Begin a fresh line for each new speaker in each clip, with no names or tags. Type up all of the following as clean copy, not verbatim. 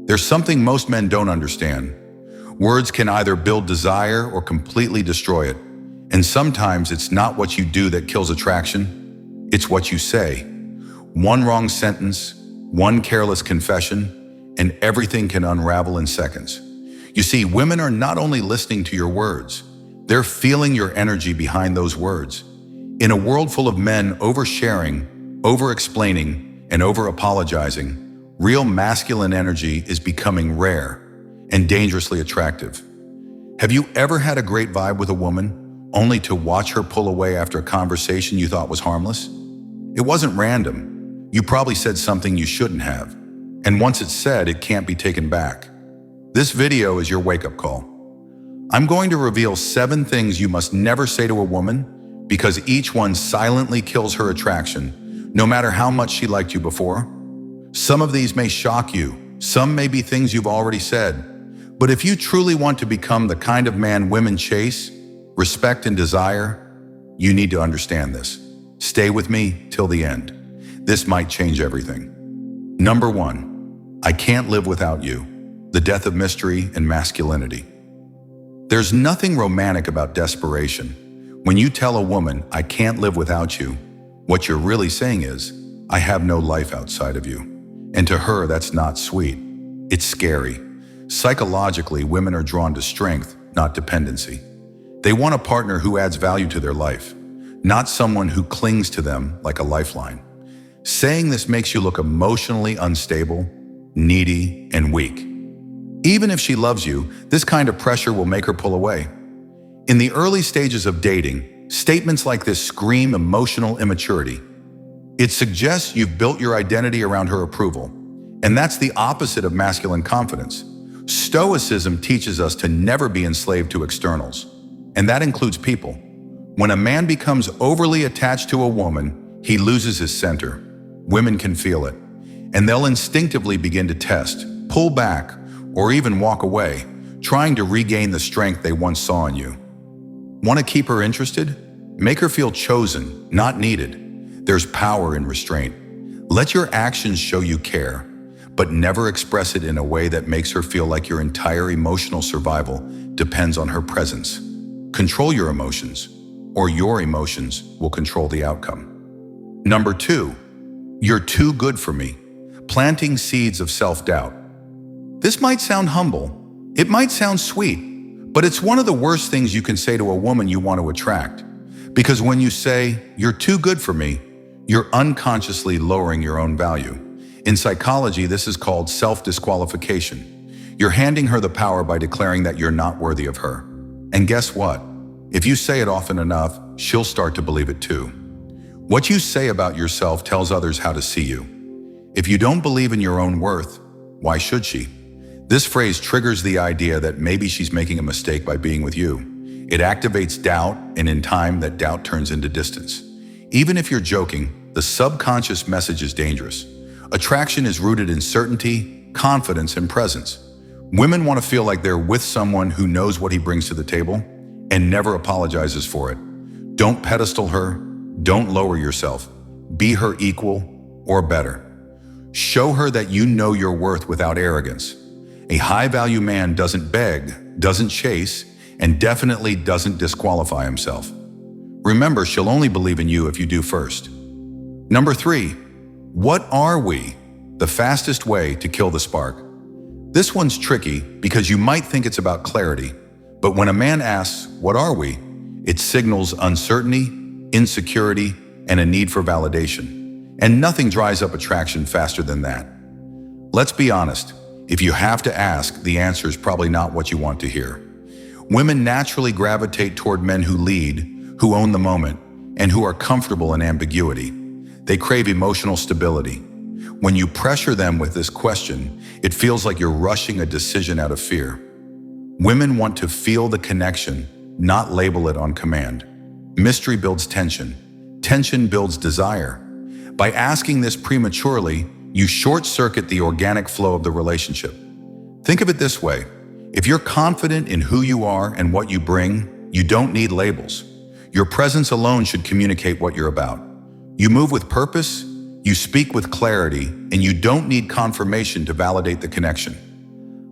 There's something most men don't understand. Words can either build desire or completely destroy it. And sometimes it's not what you do that kills attraction, it's what you say. One wrong sentence, one careless confession, and everything can unravel in seconds. You see, women are not only listening to your words, they're feeling your energy behind those words. In a world full of men oversharing, over-explaining, and over-apologizing, real masculine energy is becoming rare and dangerously attractive. Have you ever had a great vibe with a woman, only to watch her pull away after a conversation you thought was harmless? It wasn't random. You probably said something you shouldn't have. And once it's said, it can't be taken back. This video is your wake-up call. I'm going to reveal 7 things you must never say to a woman because each one silently kills her attraction, no matter how much she liked you before. Some of these may shock you, some may be things you've already said, but if you truly want to become the kind of man women chase, respect, and desire, you need to understand this. Stay with me till the end. This might change everything. Number 1, I can't live without you. The death of mystery and masculinity. There's nothing romantic about desperation. When you tell a woman, I can't live without you, what you're really saying is, I have no life outside of you. And to her, that's not sweet. It's scary. Psychologically, women are drawn to strength, not dependency. They want a partner who adds value to their life, not someone who clings to them like a lifeline. Saying this makes you look emotionally unstable, needy, and weak. Even if she loves you, this kind of pressure will make her pull away. In the early stages of dating, statements like this scream emotional immaturity. It suggests you've built your identity around her approval, and that's the opposite of masculine confidence. Stoicism teaches us to never be enslaved to externals, and that includes people. When a man becomes overly attached to a woman, he loses his center. Women can feel it, and they'll instinctively begin to test, pull back, or even walk away, trying to regain the strength they once saw in you. Want to keep her interested? Make her feel chosen, not needed. There's power in restraint. Let your actions show you care, but never express it in a way that makes her feel like your entire emotional survival depends on her presence. Control your emotions, or your emotions will control the outcome. Number 2, you're too good for me. Planting seeds of self-doubt. This might sound humble, it might sound sweet, but it's one of the worst things you can say to a woman you want to attract. Because when you say, you're too good for me, you're unconsciously lowering your own value. In psychology, this is called self-disqualification. You're handing her the power by declaring that you're not worthy of her. And guess what? If you say it often enough, she'll start to believe it too. What you say about yourself tells others how to see you. If you don't believe in your own worth, why should she? This phrase triggers the idea that maybe she's making a mistake by being with you. It activates doubt, and in time, that doubt turns into distance. Even if you're joking, the subconscious message is dangerous. Attraction is rooted in certainty, confidence, and presence. Women want to feel like they're with someone who knows what he brings to the table and never apologizes for it. Don't pedestal her, don't lower yourself. Be her equal or better. Show her that you know your worth without arrogance. A high-value man doesn't beg, doesn't chase, and definitely doesn't disqualify himself. Remember, she'll only believe in you if you do first. Number 3, what are we? The fastest way to kill the spark. This one's tricky because you might think it's about clarity, but when a man asks, what are we? It signals uncertainty, insecurity, and a need for validation. And nothing dries up attraction faster than that. Let's be honest, if you have to ask, the answer is probably not what you want to hear. Women naturally gravitate toward men who lead, who own the moment, and who are comfortable in ambiguity. They crave emotional stability. When you pressure them with this question, it feels like you're rushing a decision out of fear. Women want to feel the connection, not label it on command. Mystery builds tension. Tension builds desire. By asking this prematurely, you short-circuit the organic flow of the relationship. Think of it this way. If you're confident in who you are and what you bring, you don't need labels. Your presence alone should communicate what you're about. You move with purpose, you speak with clarity, and you don't need confirmation to validate the connection.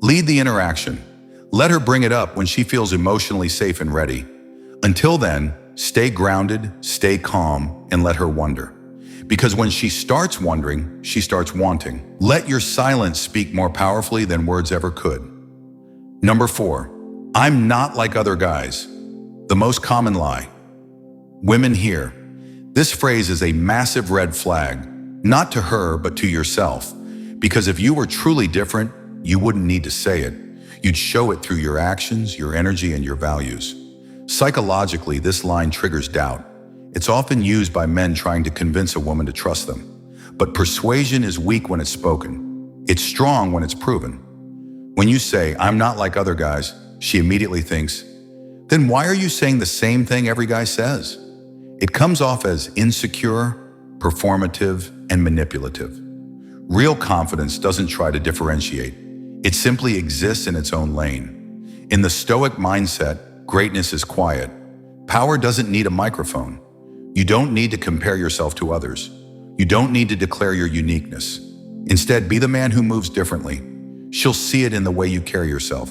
Lead the interaction. Let her bring it up when she feels emotionally safe and ready. Until then, stay grounded, stay calm, and let her wonder. Because when she starts wondering, she starts wanting. Let your silence speak more powerfully than words ever could. Number 4, I'm not like other guys. The most common lie. Women hear. This phrase is a massive red flag, not to her, but to yourself. Because if you were truly different, you wouldn't need to say it. You'd show it through your actions, your energy, and your values. Psychologically, this line triggers doubt. It's often used by men trying to convince a woman to trust them. But persuasion is weak when it's spoken. It's strong when it's proven. When you say, I'm not like other guys, she immediately thinks, then why are you saying the same thing every guy says? It comes off as insecure, performative, and manipulative. Real confidence doesn't try to differentiate. It simply exists in its own lane. In the Stoic mindset, greatness is quiet. Power doesn't need a microphone. You don't need to compare yourself to others. You don't need to declare your uniqueness. Instead, be the man who moves differently. She'll see it in the way you carry yourself,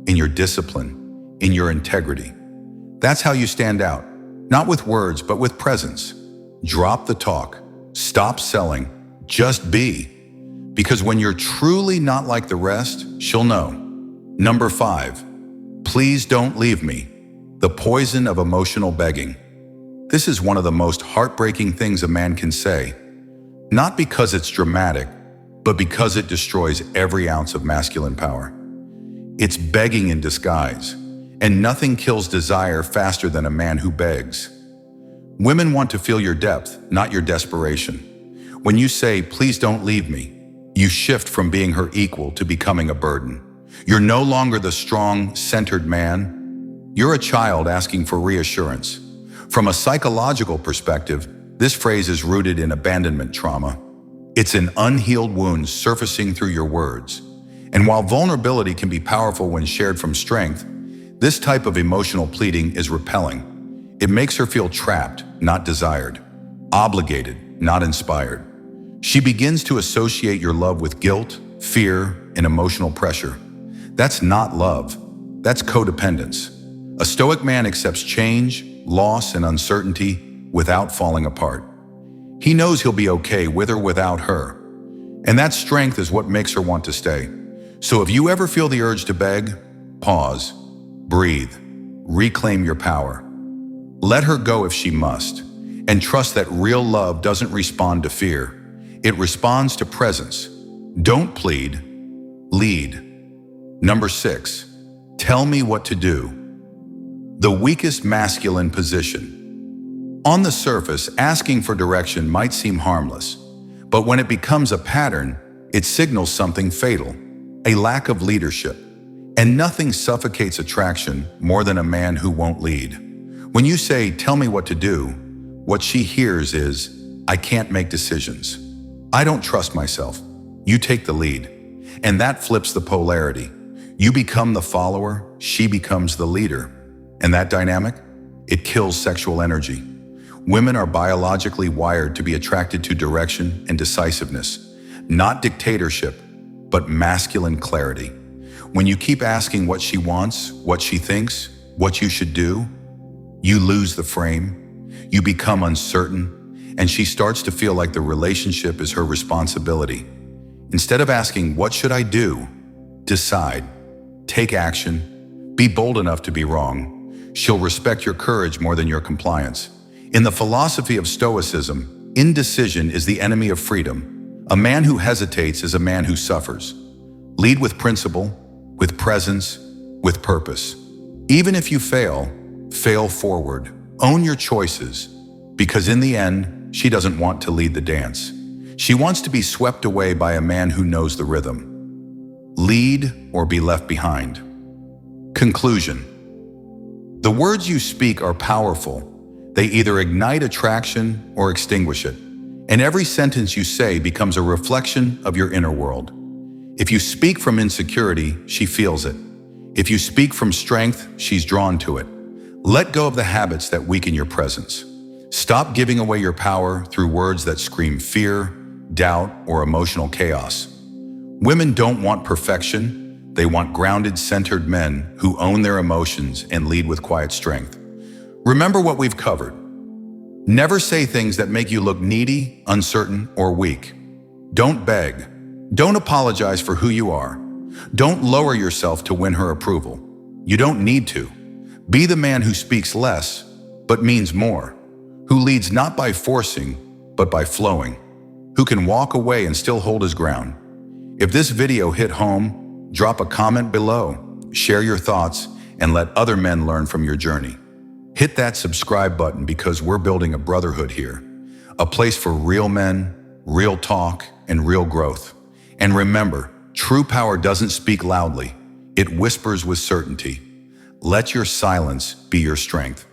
in your discipline, in your integrity. That's how you stand out, not with words, but with presence. Drop the talk. Stop selling. Just be. Because when you're truly not like the rest, she'll know. Number 5, please don't leave me. The poison of emotional begging. This is one of the most heartbreaking things a man can say. Not because it's dramatic, but because it destroys every ounce of masculine power. It's begging in disguise, and nothing kills desire faster than a man who begs. Women want to feel your depth, not your desperation. When you say, please don't leave me, you shift from being her equal to becoming a burden. You're no longer the strong, centered man. You're a child asking for reassurance. From a psychological perspective, this phrase is rooted in abandonment trauma. It's an unhealed wound surfacing through your words. And while vulnerability can be powerful when shared from strength, this type of emotional pleading is repelling. It makes her feel trapped, not desired, obligated, not inspired. She begins to associate your love with guilt, fear, and emotional pressure. That's not love. That's codependence. A Stoic man accepts change, loss, and uncertainty without falling apart. He knows he'll be okay with or without her. And that strength is what makes her want to stay. So if you ever feel the urge to beg, pause, breathe, reclaim your power. Let her go if she must, and trust that real love doesn't respond to fear. It responds to presence. Don't plead, lead. Number 6, tell me what to do. The weakest masculine position. On the surface, asking for direction might seem harmless, but when it becomes a pattern, it signals something fatal, a lack of leadership. And nothing suffocates attraction more than a man who won't lead. When you say, tell me what to do, what she hears is, I can't make decisions. I don't trust myself. You take the lead. And that flips the polarity. You become the follower, she becomes the leader. And that dynamic? It kills sexual energy. Women are biologically wired to be attracted to direction and decisiveness, not dictatorship, but masculine clarity. When you keep asking what she wants, what she thinks, what you should do, you lose the frame, you become uncertain, and she starts to feel like the relationship is her responsibility. Instead of asking, what should I do? Decide, take action, be bold enough to be wrong. She'll respect your courage more than your compliance. In the philosophy of Stoicism, indecision is the enemy of freedom. A man who hesitates is a man who suffers. Lead with principle, with presence, with purpose. Even if you fail, fail forward. Own your choices, because in the end, she doesn't want to lead the dance. She wants to be swept away by a man who knows the rhythm. Lead or be left behind. Conclusion. The words you speak are powerful. They either ignite attraction or extinguish it. And every sentence you say becomes a reflection of your inner world. If you speak from insecurity, she feels it. If you speak from strength, she's drawn to it. Let go of the habits that weaken your presence. Stop giving away your power through words that scream fear, doubt, or emotional chaos. Women don't want perfection. They want grounded, centered men who own their emotions and lead with quiet strength. Remember what we've covered. Never say things that make you look needy, uncertain, or weak. Don't beg. Don't apologize for who you are. Don't lower yourself to win her approval. You don't need to. Be the man who speaks less, but means more. Who leads not by forcing, but by flowing. Who can walk away and still hold his ground. If this video hit home, drop a comment below, share your thoughts, and let other men learn from your journey. Hit that subscribe button because we're building a brotherhood here. A place for real men, real talk, and real growth. And remember, true power doesn't speak loudly. It whispers with certainty. Let your silence be your strength.